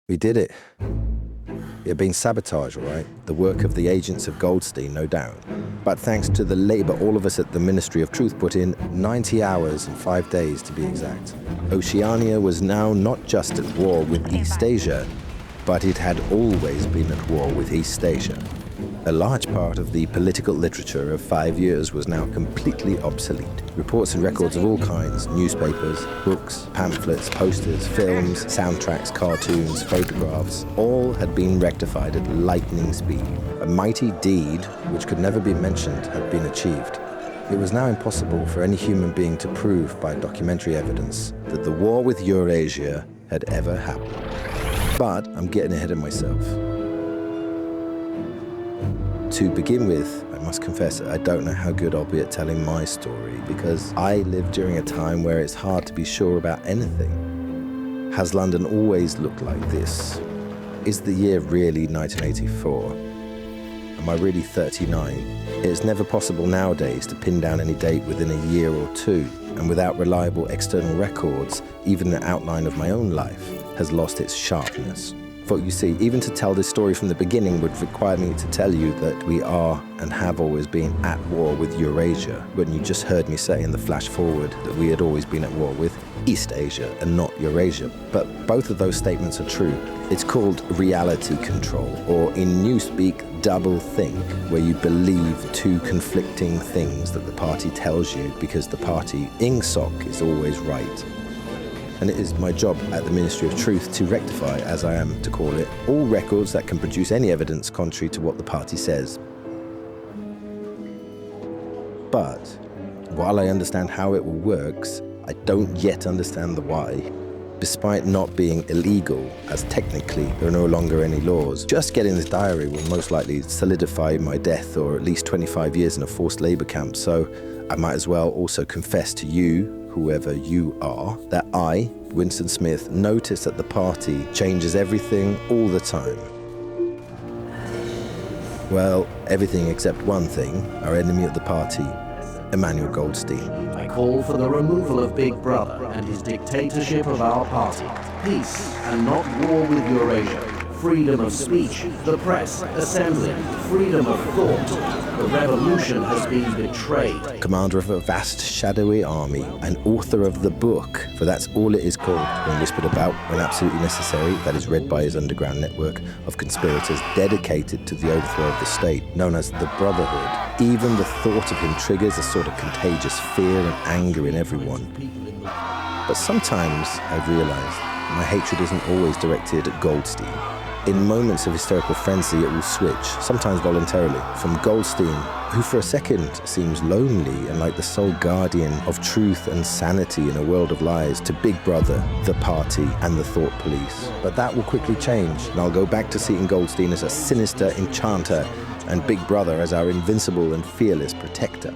We did it. It had been sabotage, all right? The work of the agents of Goldstein, no doubt. But thanks to the labor all of us at the Ministry of Truth put in, 90 hours and 5 days to be exact, Oceania was now not just at war with East Asia, but it had always been at war with East Asia. A large part of the political literature of 5 years was now completely obsolete. Reports and records of all kinds, newspapers, books, pamphlets, posters, films, soundtracks, cartoons, photographs, all had been rectified at lightning speed. A mighty deed, which could never be mentioned, had been achieved. It was now impossible for any human being to prove by documentary evidence that the war with Eurasia had ever happened. But I'm getting ahead of myself. To begin with, I must confess I don't know how good I'll be at telling my story because I lived during a time where it's hard to be sure about anything. Has London always looked like this? Is the year really 1984? Am I really 39? It is never possible nowadays to pin down any date within a year or two, and without reliable external records, even the outline of my own life has lost its sharpness. For you see, even to tell this story from the beginning would require me to tell you that we are and have always been at war with Eurasia, when you just heard me say in the flash forward that we had always been at war with East Asia and not Eurasia. But both of those statements are true. It's called reality control, or in newspeak, double think, where you believe two conflicting things that the party tells you because the party INGSOC is always right. And it is my job at the Ministry of Truth to rectify, as I am to call it, all records that can produce any evidence contrary to what the party says. But while I understand how it all works, I don't yet understand the why. Despite not being illegal, as technically there are no longer any laws, just getting this diary will most likely solidify my death or at least 25 years in a forced labor camp, so I might as well also confess to you, whoever you are, that I, Winston Smith, notice that the party changes everything all the time. Well, everything except one thing, our enemy of the party, Emmanuel Goldstein. I call for the removal of Big Brother and his dictatorship of our party. Peace and not war with Eurasia. Freedom of speech, the press, assembly, freedom of thought. The revolution has been betrayed. Commander of a vast shadowy army, and author of the book, for that's all it is called, when whispered about, when absolutely necessary, that is read by his underground network of conspirators dedicated to the overthrow of the state, known as the Brotherhood. Even the thought of him triggers a sort of contagious fear and anger in everyone. But sometimes I've realized my hatred isn't always directed at Goldstein. In moments of hysterical frenzy, it will switch, sometimes voluntarily, from Goldstein, who for a second seems lonely and like the sole guardian of truth and sanity in a world of lies, to Big Brother, the party, and the thought police. But that will quickly change, and I'll go back to seeing Goldstein as a sinister enchanter and Big Brother as our invincible and fearless protector.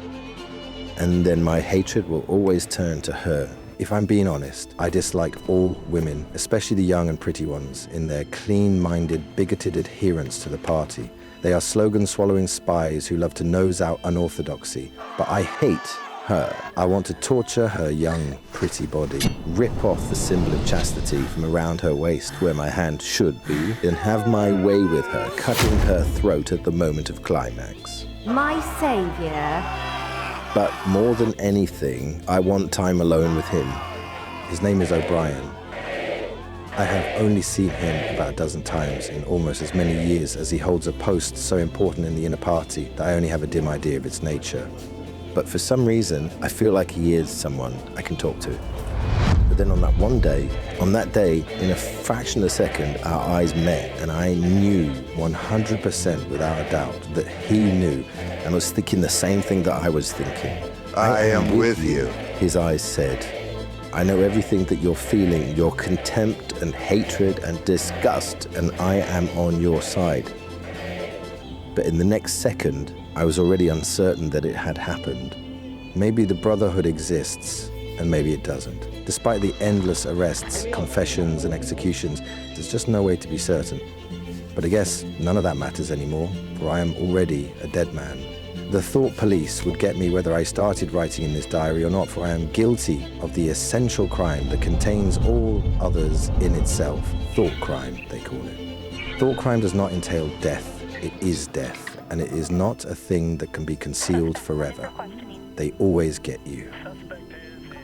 And then my hatred will always turn to her. If I'm being honest, I dislike all women, especially the young and pretty ones, in their clean-minded, bigoted adherence to the party. They are slogan-swallowing spies who love to nose out unorthodoxy. But I hate her. I want to torture her young, pretty body, rip off the symbol of chastity from around her waist where my hand should be, and have my way with her, cutting her throat at the moment of climax. My savior. But more than anything, I want time alone with him. His name is O'Brien. I have only seen him about a dozen times in almost as many years as he holds a post so important in the inner party that I only have a dim idea of its nature. But for some reason, I feel like he is someone I can talk to. But then on that day, in a fraction of a second, our eyes met, and I knew 100% without a doubt that he knew and was thinking the same thing that I was thinking. I am with you. His eyes said, I know everything that you're feeling, your contempt and hatred and disgust, and I am on your side. But in the next second, I was already uncertain that it had happened. Maybe the Brotherhood exists, and maybe it doesn't. Despite the endless arrests, confessions, and executions, there's just no way to be certain. But I guess none of that matters anymore, for I am already a dead man. The thought police would get me whether I started writing in this diary or not, for I am guilty of the essential crime that contains all others in itself. Thought crime, they call it. Thought crime does not entail death. It is death, and it is not a thing that can be concealed forever. They always get you.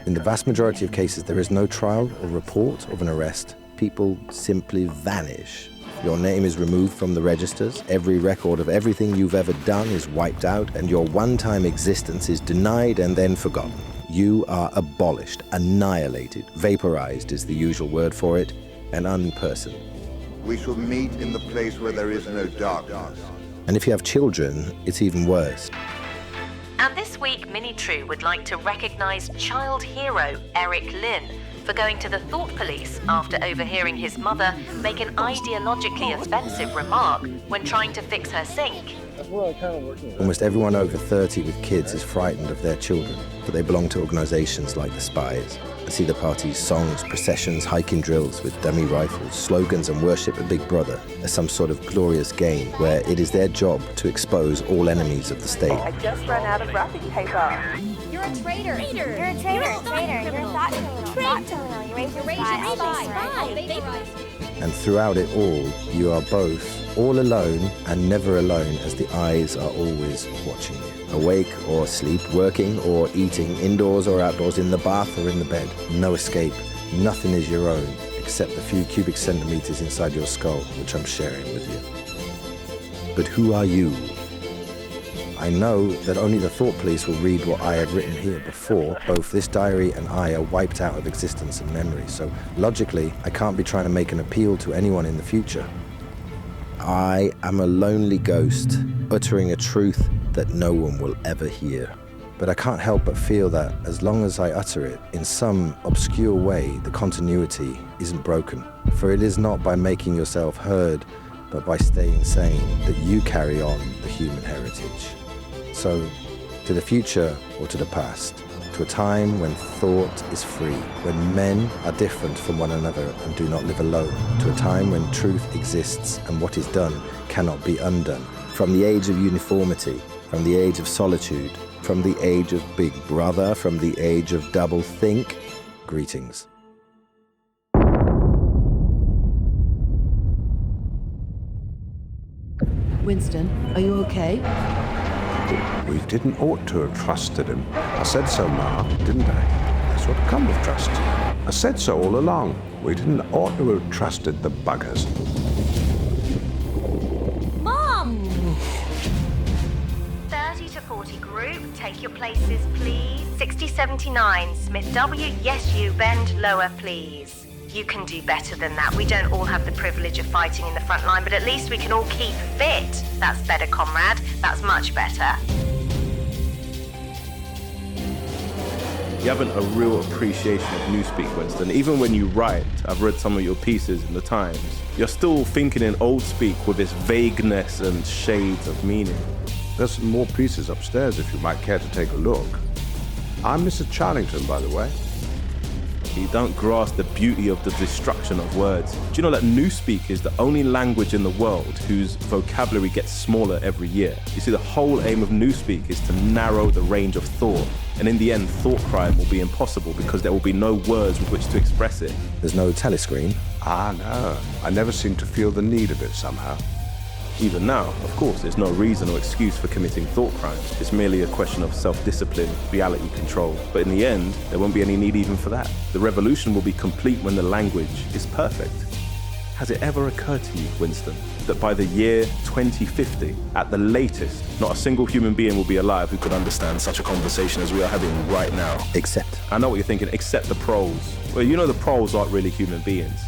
In the vast majority of cases, there is no trial or report of an arrest. People simply vanish. Your name is removed from the registers, every record of everything you've ever done is wiped out, and your one-time existence is denied and then forgotten. You are abolished, annihilated, vaporized is the usual word for it, and unpersoned. We shall meet in the place where there is no darkness. And if you have children, it's even worse. And this week, Minnie True would like to recognise child hero Eric Lynn for going to the thought police after overhearing his mother make an ideologically offensive remark when trying to fix her sink. Almost everyone over 30 with kids is frightened of their children, but they belong to organizations like the Spies. I see the party's songs, processions, hiking drills with dummy rifles, slogans and worship of Big Brother as some sort of glorious game where it is their job to expose all enemies of the state. I just ran out of wrapping paper. You're a traitor. You're a traitor. You're a thought criminal. You raise your spy. And throughout it all, you are both all alone and never alone, as the eyes are always watching you. Awake or asleep, working or eating, indoors or outdoors, in the bath or in the bed. No escape. Nothing is your own except the few cubic centimeters inside your skull, which I'm sharing with you. But who are you? I know that only the thought police will read what I have written here before both this diary and I are wiped out of existence and memory, so logically, I can't be trying to make an appeal to anyone in the future. I am a lonely ghost, uttering a truth that no one will ever hear. But I can't help but feel that as long as I utter it, in some obscure way, the continuity isn't broken. For it is not by making yourself heard, but by staying sane, that you carry on the human heritage. So, to the future or to the past, to a time when thought is free, when men are different from one another and do not live alone, to a time when truth exists and what is done cannot be undone. From the age of uniformity, from the age of solitude, from the age of Big Brother, from the age of double think, greetings. Winston, are you okay? We didn't ought to have trusted him. I said so, Ma, didn't I? That's what come with trust. I said so all along. We didn't ought to have trusted the buggers. Mom! 30 to 40 group, take your places, please. 6079, Smith W, yes you, bend lower, please. You can do better than that. We don't all have the privilege of fighting in the front line, but at least we can all keep fit. That's better, comrade. That's much better. You haven't a real appreciation of Newspeak, Winston. Even when you write, I've read some of your pieces in the Times, you're still thinking in old speak with its vagueness and shades of meaning. There's some more pieces upstairs if you might care to take a look. I'm Mr. Charlington, by the way. You don't grasp the beauty of the destruction of words. Do you know that Newspeak is the only language in the world whose vocabulary gets smaller every year? You see, the whole aim of Newspeak is to narrow the range of thought. And in the end, thought crime will be impossible because there will be no words with which to express it. There's no telescreen. Ah, no. I never seem to feel the need of it somehow. Even now, of course, there's no reason or excuse for committing thought crimes. It's merely a question of self-discipline, reality control. But in the end, there won't be any need even for that. The revolution will be complete when the language is perfect. Has it ever occurred to you, Winston, that by the year 2050, at the latest, not a single human being will be alive who could understand such a conversation as we are having right now? Except, I know what you're thinking, except the proles. Well, you know the proles aren't really human beings.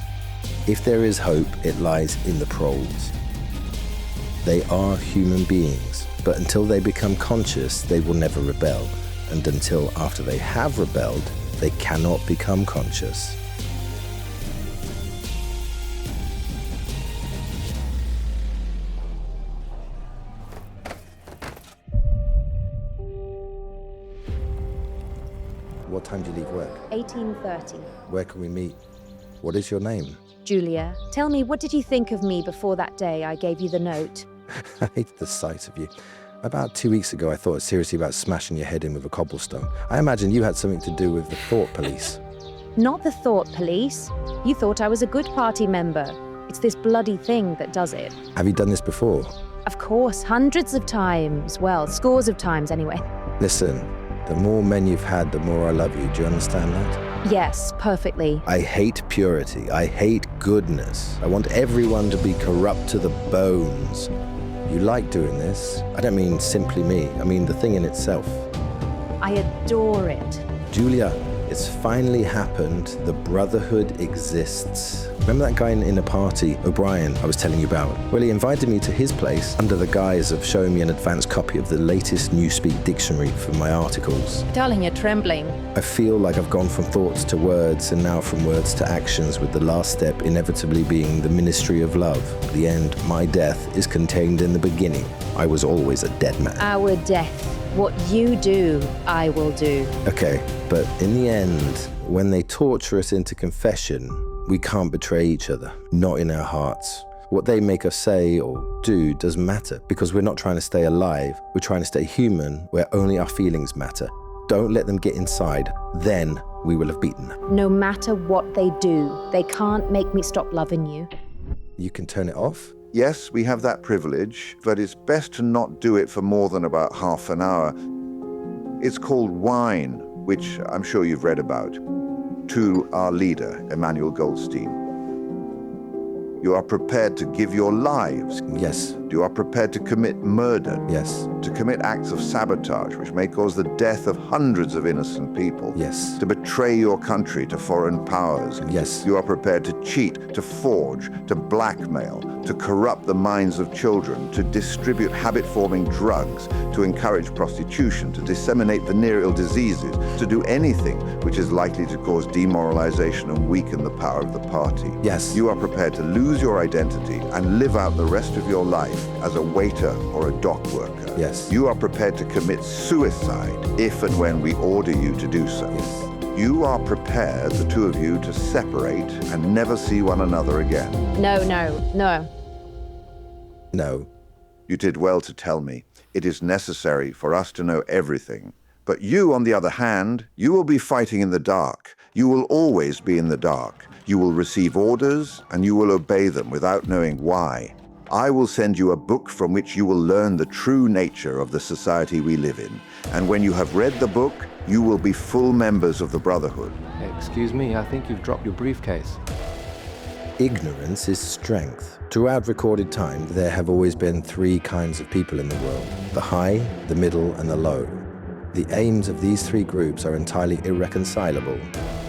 if there is hope, it lies in the proles. They are human beings, but until they become conscious, they will never rebel. And until after they have rebelled, they cannot become conscious. What time do you leave work? 18:30. Where can we meet? What is your name? Julia, tell me, what did you think of me before that day I gave you the note? I hate the sight of you. About 2 weeks ago, I thought seriously about smashing your head in with a cobblestone. I imagine you had something to do with the Thought Police. Not the Thought Police. You thought I was a good party member. It's this bloody thing that does it. Have you done this before? Of course, hundreds of times. Well, scores of times anyway. Listen, the more men you've had, the more I love you. Do you understand that? Yes, perfectly. I hate purity. I hate goodness. I want everyone to be corrupt to the bones. You like doing this. I don't mean simply me. I mean the thing in itself. I adore it. Julia, it's finally happened. The Brotherhood exists. Remember that guy in a party, O'Brien, I was telling you about? Well, he invited me to his place under the guise of showing me an advanced copy of the latest Newspeak dictionary for my articles. Darling, you're trembling. I feel like I've gone from thoughts to words and now from words to actions, with the last step inevitably being the ministry of love. The end, my death, is contained in the beginning. I was always a dead man. Our death. What you do, I will do. Okay, but in the end, when they torture us into confession, we can't betray each other, not in our hearts. What they make us say or do doesn't matter, because we're not trying to stay alive, we're trying to stay human, where only our feelings matter. Don't let them get inside, then we will have beaten them. No matter what they do, they can't make me stop loving you. You can turn it off? Yes, we have that privilege, but it's best to not do it for more than about half an hour. It's called wine, which I'm sure you've read about. To our leader, Emmanuel Goldstein. You are prepared to give your lives. Yes. You are prepared to commit murder. Yes. To commit acts of sabotage, which may cause the death of hundreds of innocent people. Yes. To betray your country to foreign powers. Yes. You are prepared to cheat, to forge, to blackmail, to corrupt the minds of children, to distribute habit-forming drugs, to encourage prostitution, to disseminate venereal diseases, to do anything which is likely to cause demoralization and weaken the power of the party. Yes. You are prepared to lose your identity and live out the rest of your life as a waiter or a dock worker. Yes. You are prepared to commit suicide if and when we order you to do so. Yes. You are prepared, the two of you, to separate and never see one another again. No. No. You did well to tell me. It is necessary for us to know everything. But you, on the other hand, you will be fighting in the dark. You will always be in the dark. You will receive orders, and you will obey them without knowing why. I will send you a book from which you will learn the true nature of the society we live in. And when you have read the book, you will be full members of the Brotherhood. Excuse me, I think you've dropped your briefcase. Ignorance is strength. Throughout recorded time, there have always been three kinds of people in the world: the high, the middle, and the low. The aims of these three groups are entirely irreconcilable.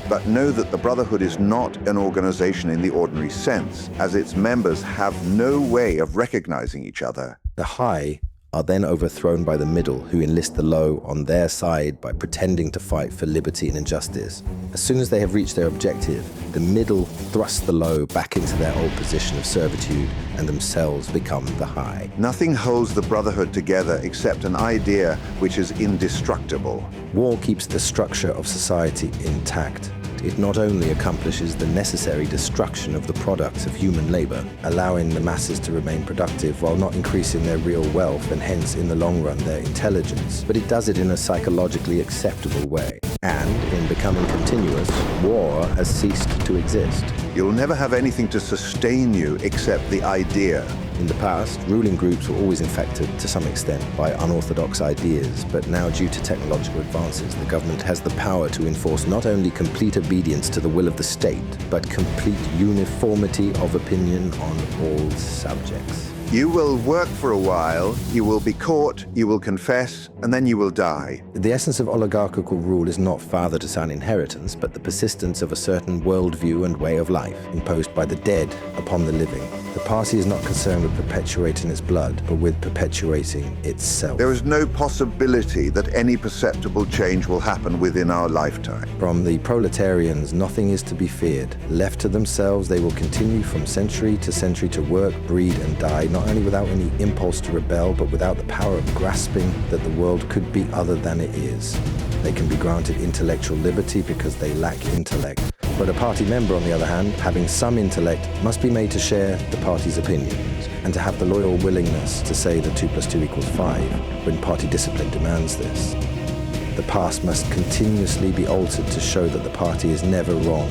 But know that the Brotherhood is not an organization in the ordinary sense, as its members have no way of recognizing each other. The high are then overthrown by the middle, who enlist the low on their side by pretending to fight for liberty and injustice. As soon as they have reached their objective, the middle thrusts the low back into their old position of servitude and themselves become the high. Nothing holds the Brotherhood together except an idea which is indestructible. War keeps the structure of society intact. It not only accomplishes the necessary destruction of the products of human labor, allowing the masses to remain productive while not increasing their real wealth and hence in the long run their intelligence, but it does it in a psychologically acceptable way. And in becoming continuous, war has ceased to exist. You'll never have anything to sustain you except the idea. In the past, ruling groups were always infected, to some extent, by unorthodox ideas, but now due to technological advances, the government has the power to enforce not only complete obedience to the will of the state, but complete uniformity of opinion on all subjects. You will work for a while, you will be caught, you will confess, and then you will die. The essence of oligarchical rule is not father-to-son inheritance, but the persistence of a certain worldview and way of life, imposed by the dead upon the living. The party is not concerned with perpetuating its blood, but with perpetuating itself. There is no possibility that any perceptible change will happen within our lifetime. From the proletarians, nothing is to be feared. Left to themselves, they will continue from century to work, breed, and die, not only without any impulse to rebel, but without the power of grasping that the world could be other than it is. They can be granted intellectual liberty because they lack intellect, But a party member, on the other hand, having some intellect, must be made to share the party's opinions and to have the loyal willingness to say that 2 + 2 = 5 when party discipline demands this. The past must continuously be altered to show that the party is never wrong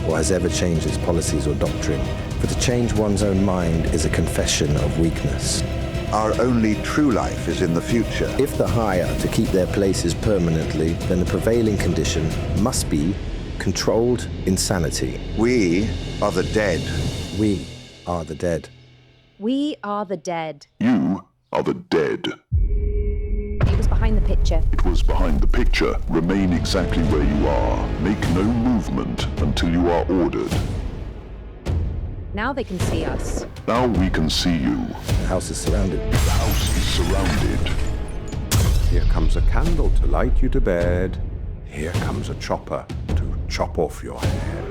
or has ever changed its policies or doctrine. For to change one's own mind is a confession of weakness. Our only true life is in the future. If the high are to keep their places permanently, then the prevailing condition must be controlled insanity. We are the dead. We are the dead. We are the dead. You are the dead. It was behind the picture. It was behind the picture. Remain exactly where you are. Make no movement until you are ordered. Now they can see us. Now we can see you. The house is surrounded. The house is surrounded. Here comes a candle to light you to bed. Here comes a chopper to chop off your head.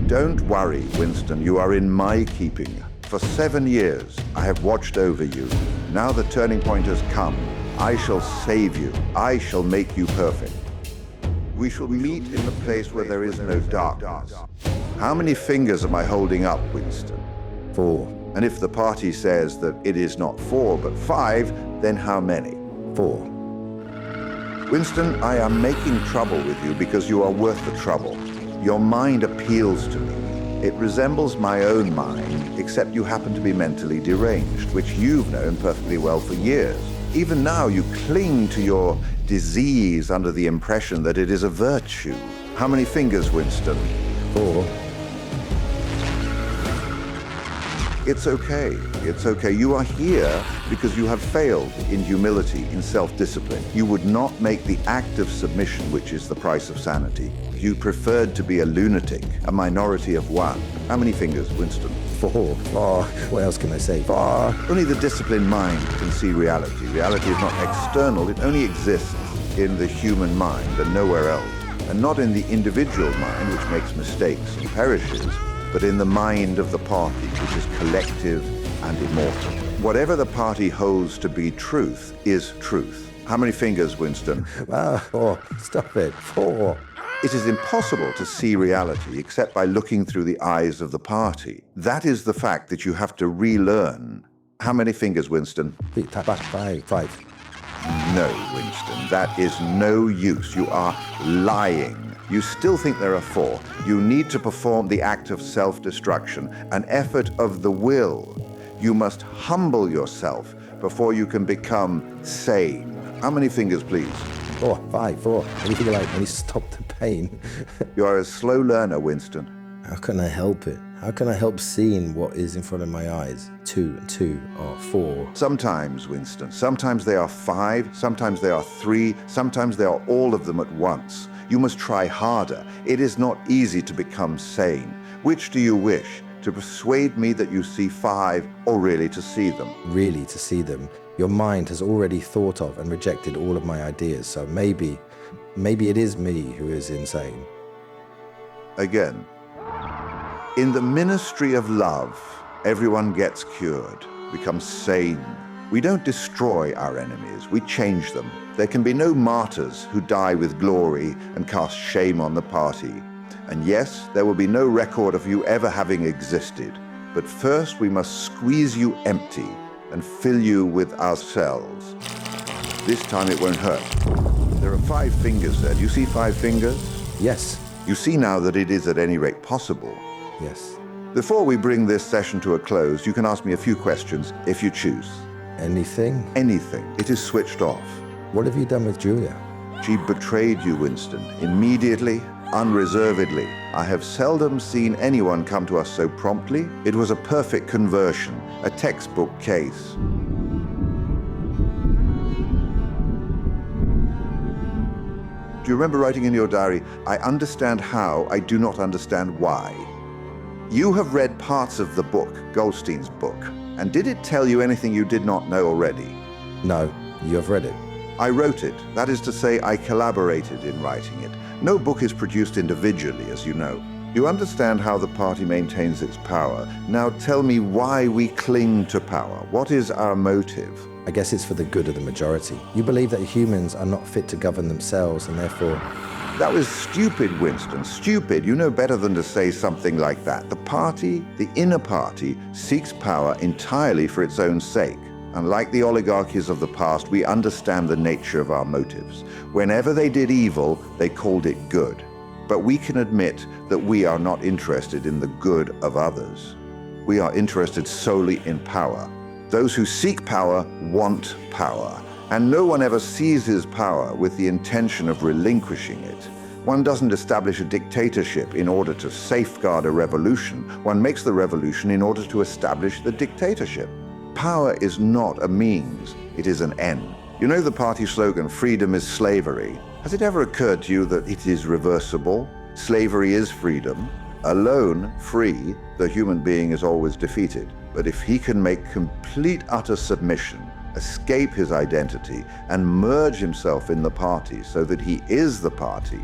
Don't worry, Winston. You are in my keeping. For 7 years, I have watched over you. Now the turning point has come. I shall save you. I shall make you perfect. We shall meet in the place where there is no darkness. How many fingers am I holding up, Winston? 4. And if the party says that it is not 4 but 5, then how many? 4. Winston, I am making trouble with you because you are worth the trouble. Your mind appeals to me. It resembles my own mind, except you happen to be mentally deranged, which you've known perfectly well for years. Even now, you cling to your disease under the impression that it is a virtue. How many fingers, Winston? 4. It's okay. It's okay. You are here because you have failed in humility, in self-discipline. You would not make the act of submission, which is the price of sanity. You preferred to be a lunatic, a minority of one. How many fingers, Winston? 4. Oh, what else can I say? 4. Only the disciplined mind can see reality. Reality is not external. It only exists in the human mind and nowhere else. And not in the individual mind, which makes mistakes and perishes, but in the mind of the party, which is collective and immortal. Whatever the party holds to be truth is truth. How many fingers, Winston? 4. Stop it. 4. It is impossible to see reality except by looking through the eyes of the party. That is the fact that you have to relearn. How many fingers, Winston? 5. No, Winston, that is no use. You are lying. You still think there are 4. You need to perform the act of self-destruction, an effort of the will. You must humble yourself before you can become sane. How many fingers, please? 4. 4. Anything you like, only stop the pain. You are a slow learner, Winston. How can I help it? How can I help seeing what is in front of my eyes? 2 and 2 are 4. Sometimes, Winston. Sometimes they are 5. Sometimes they are 3. Sometimes they are all of them at once. You must try harder. It is not easy to become sane. Which do you wish? To persuade me that you see 5 or really to see them? Really to see them. Your mind has already thought of and rejected all of my ideas, so maybe it is me who is insane. Again. In the ministry of love, everyone gets cured, becomes sane. We don't destroy our enemies, we change them. There can be no martyrs who die with glory and cast shame on the party. And yes, there will be no record of you ever having existed. But first we must squeeze you empty and fill you with ourselves. This time it won't hurt. There are 5 fingers there. Do you see 5 fingers? Yes. You see now that it is at any rate possible. Yes. Before we bring this session to a close, you can ask me a few questions if you choose. Anything? Anything. It is switched off. What have you done with Julia? She betrayed you, Winston, immediately, unreservedly. I have seldom seen anyone come to us so promptly. It was a perfect conversion, a textbook case. Do you remember writing in your diary, I understand how, I do not understand why? You have read parts of the book, Goldstein's book, and did it tell you anything you did not know already? No, you have read it. I wrote it. That is to say, I collaborated in writing it. No book is produced individually, as you know. You understand how the party maintains its power. Now tell me why we cling to power. What is our motive? I guess it's for the good of the majority. You believe that humans are not fit to govern themselves, and therefore That was stupid, Winston, stupid. You know better than to say something like that. The party, the inner party, seeks power entirely for its own sake. Unlike the oligarchies of the past, we understand the nature of our motives. Whenever they did evil, they called it good. But we can admit that we are not interested in the good of others. We are interested solely in power. Those who seek power want power, and no one ever seizes power with the intention of relinquishing it. One doesn't establish a dictatorship in order to safeguard a revolution. One makes the revolution in order to establish the dictatorship. Power is not a means, it is an end. You know the party slogan, freedom is slavery. Has it ever occurred to you that it is reversible? Slavery is freedom. Alone, free, the human being is always defeated. But if he can make complete utter submission, escape his identity, and merge himself in the party so that he is the party,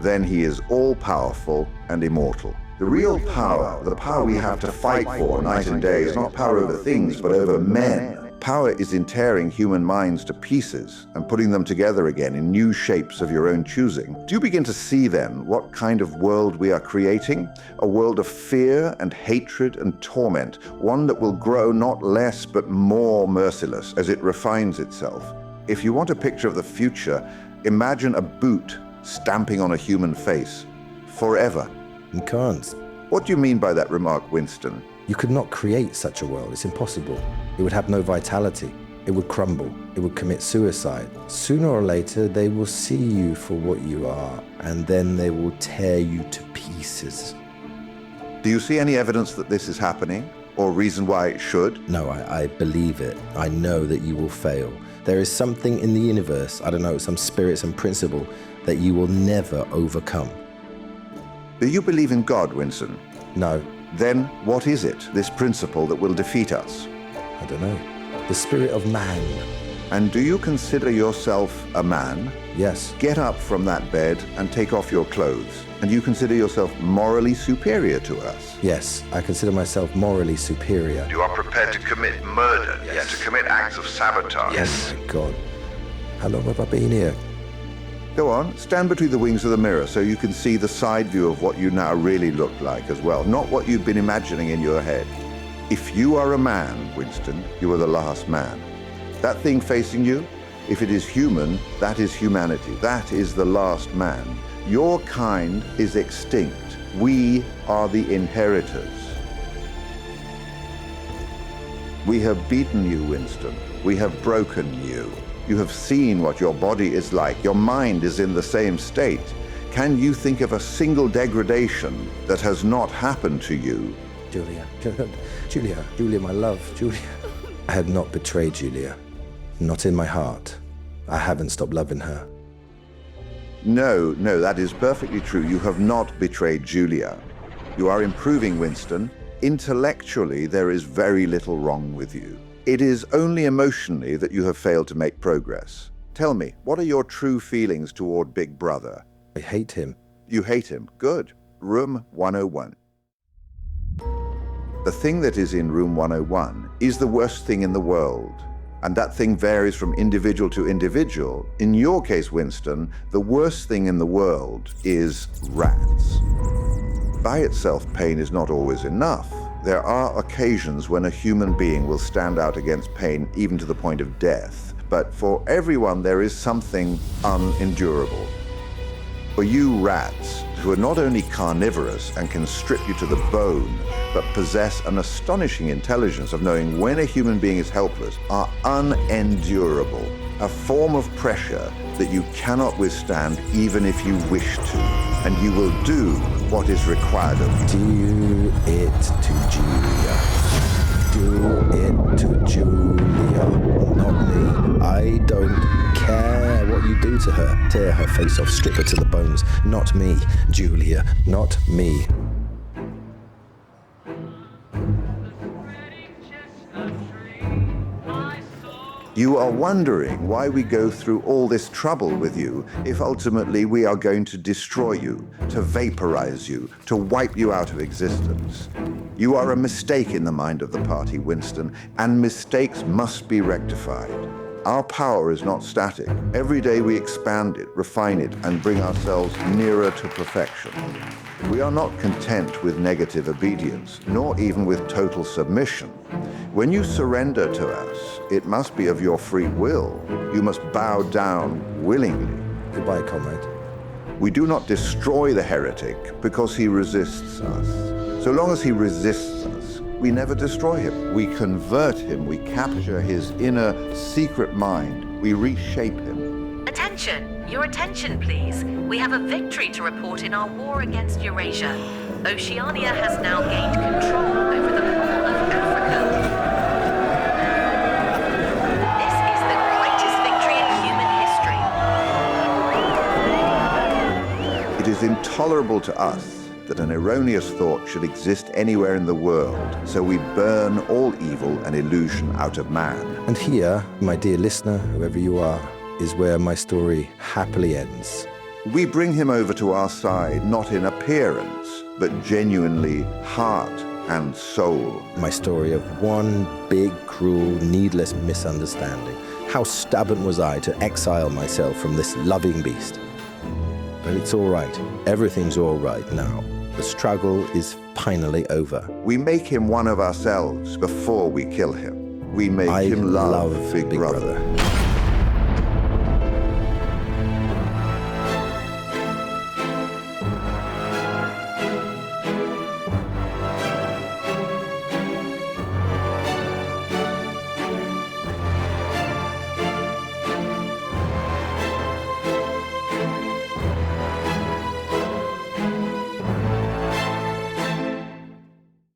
then he is all-powerful and immortal. The real power, the power we have to fight for night and day, is not power over things, but over men. Power is in tearing human minds to pieces and putting them together again in new shapes of your own choosing. Do you begin to see then what kind of world we are creating? A world of fear and hatred and torment, one that will grow not less but more merciless as it refines itself. If you want a picture of the future, imagine a boot stamping on a human face. Forever. You can't. What do you mean by that remark, Winston? You could not create such a world. It's impossible. It would have no vitality. It would crumble. It would commit suicide. Sooner or later, they will see you for what you are, and then they will tear you to pieces. Do you see any evidence that this is happening, or reason why it should? No, I believe it. I know that you will fail. There is something in the universe, I don't know, some spirit, some principle, that you will never overcome. Do you believe in God, Winston? No. Then what is it, this principle that will defeat us? I don't know. The spirit of man. And do you consider yourself a man? Yes. Get up from that bed and take off your clothes. And you consider yourself morally superior to us? Yes, I consider myself morally superior. You are prepared to commit murder, yes, to commit acts of sabotage. Yes. Oh my God. How long have I been here? Go on, stand between the wings of the mirror so you can see the side view of what you now really look like as well, not what you've been imagining in your head. If you are a man, Winston, you are the last man. That thing facing you, if it is human, that is humanity. That is the last man. Your kind is extinct. We are the inheritors. We have beaten you, Winston. We have broken you. You have seen what your body is like. Your mind is in the same state. Can you think of a single degradation that has not happened to you? Julia, my love, Julia. I have not betrayed Julia. Not in my heart. I haven't stopped loving her. No, that is perfectly true. You have not betrayed Julia. You are improving, Winston. Intellectually, there is very little wrong with you. It is only emotionally that you have failed to make progress. Tell me, what are your true feelings toward Big Brother? I hate him. You hate him? Good. Room 101. The thing that is in room 101 is the worst thing in the world. And that thing varies from individual to individual. In your case, Winston, the worst thing in the world is rats. By itself, pain is not always enough. There are occasions when a human being will stand out against pain, even to the point of death. But for everyone, there is something unendurable. For you rats, who are not only carnivorous and can strip you to the bone, but possess an astonishing intelligence of knowing when a human being is helpless, are unendurable. A form of pressure that you cannot withstand even if you wish to. And you will do what is required of you. Do it to Julia. Do it to Julia, not me. I don't care what you do to her. Tear her face off, strip her to the bones. Not me, Julia, not me. You are wondering why we go through all this trouble with you if ultimately we are going to destroy you, to vaporize you, to wipe you out of existence. You are a mistake in the mind of the party, Winston, and mistakes must be rectified. Our power is not static. Every day we expand it, refine it, and bring ourselves nearer to perfection. We are not content with negative obedience, nor even with total submission. When you surrender to us, it must be of your free will. You must bow down willingly. Goodbye, comrade. We do not destroy the heretic because he resists us. So long as he resists us, we never destroy him. We convert him. We capture his inner secret mind. We reshape him. Attention! Your attention, please. We have a victory to report in our war against Eurasia. Oceania has now gained control over the whole of Africa. This is the greatest victory in human history. It is intolerable to us that an erroneous thought should exist anywhere in the world, so we burn all evil and illusion out of man. And here, my dear listener, whoever you are, is where my story happily ends. We bring him over to our side, not in appearance, but genuinely heart and soul. My story of one big, cruel, needless misunderstanding. How stubborn was I to exile myself from this loving beast? But it's all right. Everything's all right now. The struggle is finally over. We make him one of ourselves before we kill him. We make him love Big Brother.